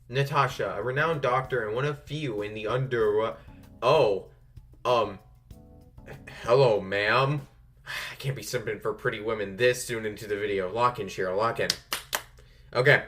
Natasha, a renowned doctor and one of few in the underworld. Oh, um, hello, ma'am. I can't be simping for pretty women this soon into the video. Lock in, Cheryl, lock in. Okay,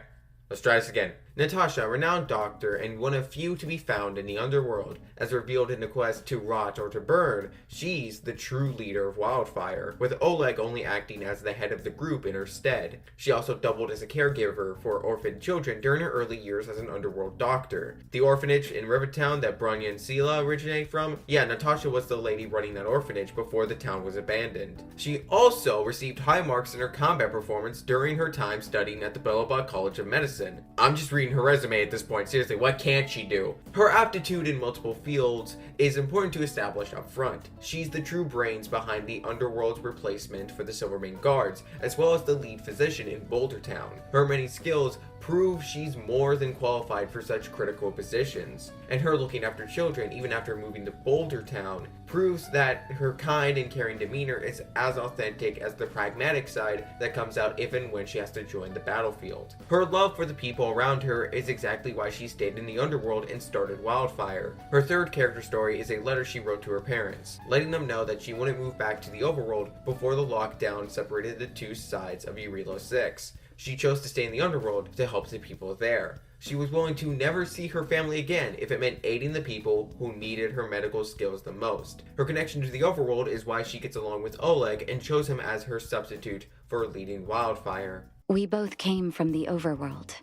let's try this again. Natasha, a renowned doctor and one of few to be found in the underworld, as revealed in the quest to rot or to burn, she's the true leader of Wildfire, with Oleg only acting as the head of the group in her stead. She also doubled as a caregiver for orphaned children during her early years as an underworld doctor. The orphanage in Rivertown that Branya and Sela originate from, yeah, Natasha was the lady running that orphanage before the town was abandoned. She also received high marks in her combat performance during her time studying at the Belobog College of Medicine. I'm just reading her resume at this point. Seriously, what can't she do? Her aptitude in multiple fields is important to establish up front. She's the true brains behind the underworld's replacement for the Silvermane Guards, as well as the lead physician in Bouldertown. Her many skills prove she's more than qualified for such critical positions, and her looking after children even after moving to Bouldertown proves that her kind and caring demeanor is as authentic as the pragmatic side that comes out if and when she has to join the battlefield. Her love for the people around her is exactly why she stayed in the underworld and started Wildfire. Her third character story is a letter she wrote to her parents, letting them know that she wouldn't move back to the overworld before the lockdown separated the two sides of Jarilo-6. She chose to stay in the underworld to help the people there. She was willing to never see her family again if it meant aiding the people who needed her medical skills the most. Her connection to the overworld is why she gets along with Oleg and chose him as her substitute for leading Wildfire. We both came from the overworld.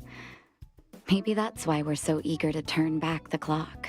Maybe that's why we're so eager to turn back the clock.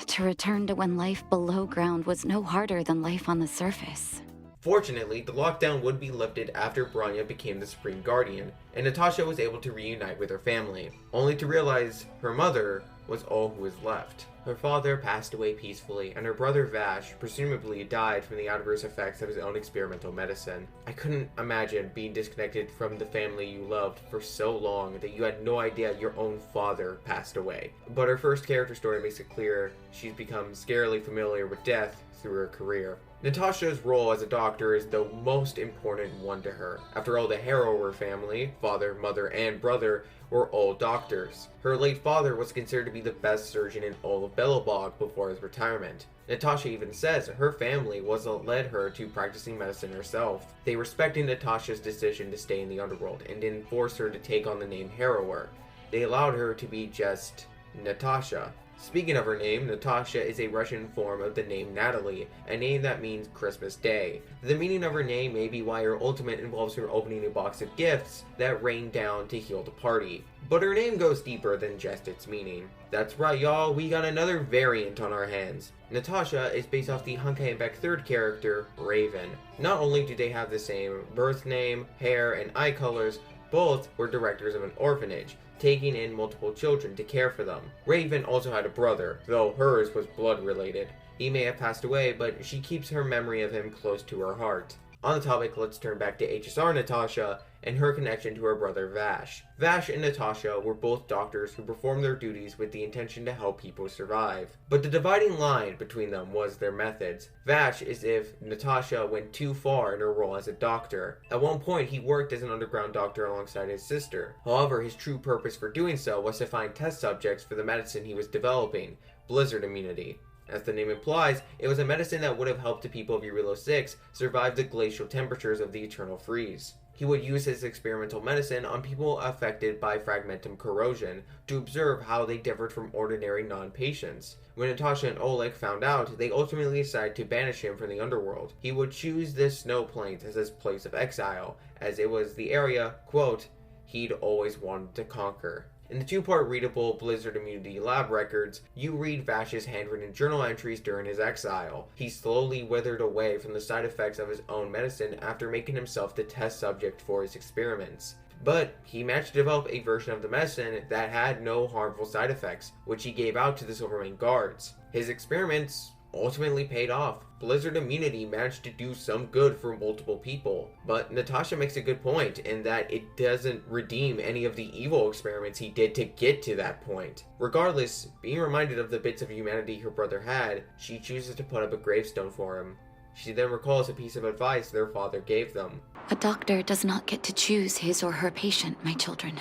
To return to when life below ground was no harder than life on the surface. Fortunately, the lockdown would be lifted after Branya became the Supreme Guardian, and Natasha was able to reunite with her family, only to realize her mother was all who was left. Her father passed away peacefully, and her brother Vash presumably died from the adverse effects of his own experimental medicine. I couldn't imagine being disconnected from the family you loved for so long that you had no idea your own father passed away. But her first character story makes it clear she's become scarily familiar with death through her career. Natasha's role as a doctor is the most important one to her. After all, the Harrower family, father, mother, and brother, were all doctors. Her late father was considered to be the best surgeon in all of Belobog before his retirement. Natasha even says her family was what led her to practicing medicine herself. They respected Natasha's decision to stay in the underworld and didn't force her to take on the name Harrower. They allowed her to be just Natasha. Speaking of her name, Natasha is a Russian form of the name Natalie, a name that means Christmas Day. The meaning of her name may be why her ultimate involves her opening a box of gifts that rain down to heal the party. But her name goes deeper than just its meaning. That's right, y'all, we got another variant on our hands. Natasha is based off the Honkai and Beck third character, Raven. Not only do they have the same birth name, hair, and eye colors, both were directors of an orphanage, taking in multiple children to care for them. Raven also had a brother, though hers was blood related. He may have passed away, but she keeps her memory of him close to her heart. On the topic, let's turn back to HSR Natasha and her connection to her brother Vash. Vash and Natasha were both doctors who performed their duties with the intention to help people survive. But the dividing line between them was their methods. Vash is if Natasha went too far in her role as a doctor. At one point, he worked as an underground doctor alongside his sister. However, his true purpose for doing so was to find test subjects for the medicine he was developing, blizzard immunity. As the name implies, it was a medicine that would have helped the people of Jarilo-6 survive the glacial temperatures of the eternal freeze. He would use his experimental medicine on people affected by fragmentum corrosion to observe how they differed from ordinary non-patients. When Natasha and Oleg found out, they ultimately decided to banish him from the underworld. He would choose this snow plains as his place of exile, as it was the area, quote, he'd always wanted to conquer. In the two-part readable Blizzard Immunity Lab records, you read Vash's handwritten journal entries during his exile. He slowly withered away from the side effects of his own medicine after making himself the test subject for his experiments. But he managed to develop a version of the medicine that had no harmful side effects, which he gave out to the Silvermane Guards. His experiments ultimately paid off. Blizzard immunity managed to do some good for multiple people. But Natasha makes a good point in that it doesn't redeem any of the evil experiments he did to get to that point. Regardless, being reminded of the bits of humanity her brother had, she chooses to put up a gravestone for him. She then recalls a piece of advice their father gave them. A doctor does not get to choose his or her patient, my children.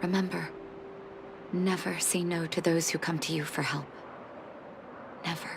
Remember, Never say no to those who come to you for help. Never.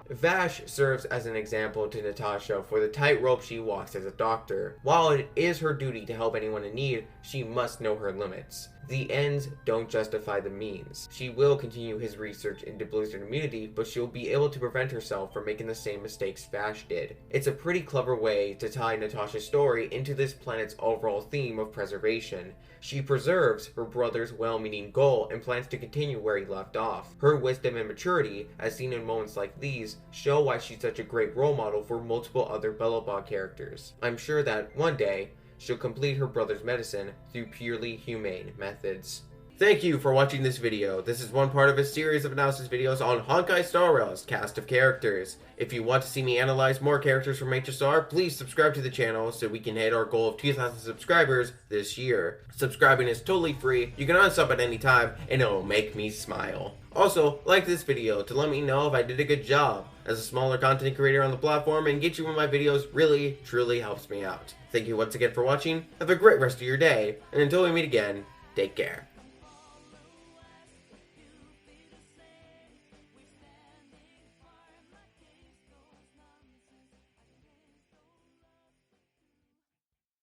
Vash serves as an example to Natasha for the tightrope she walks as a doctor. While it is her duty to help anyone in need, she must know her limits. The ends don't justify the means. She will continue his research into blizzard immunity, but she'll be able to prevent herself from making the same mistakes Vash did. It's a pretty clever way to tie Natasha's story into this planet's overall theme of preservation. She preserves her brother's well-meaning goal and plans to continue where he left off. Her wisdom and maturity, as seen in moments like these, show why she's such a great role model for multiple other belobog characters. I'm sure that one day, she'll complete her brother's medicine through purely humane methods. Thank you for watching this video. This is one part of a series of analysis videos on Honkai Star Rail's cast of characters. If you want to see me analyze more characters from HSR, please subscribe to the channel so we can hit our goal of 2,000 subscribers this year. Subscribing is totally free, you can unsub at any time, and it will make me smile. Also, like this video to let me know if I did a good job. As a smaller content creator on the platform, and get you in my videos really, truly helps me out. Thank you once again for watching, have a great rest of your day, and until we meet again, take care.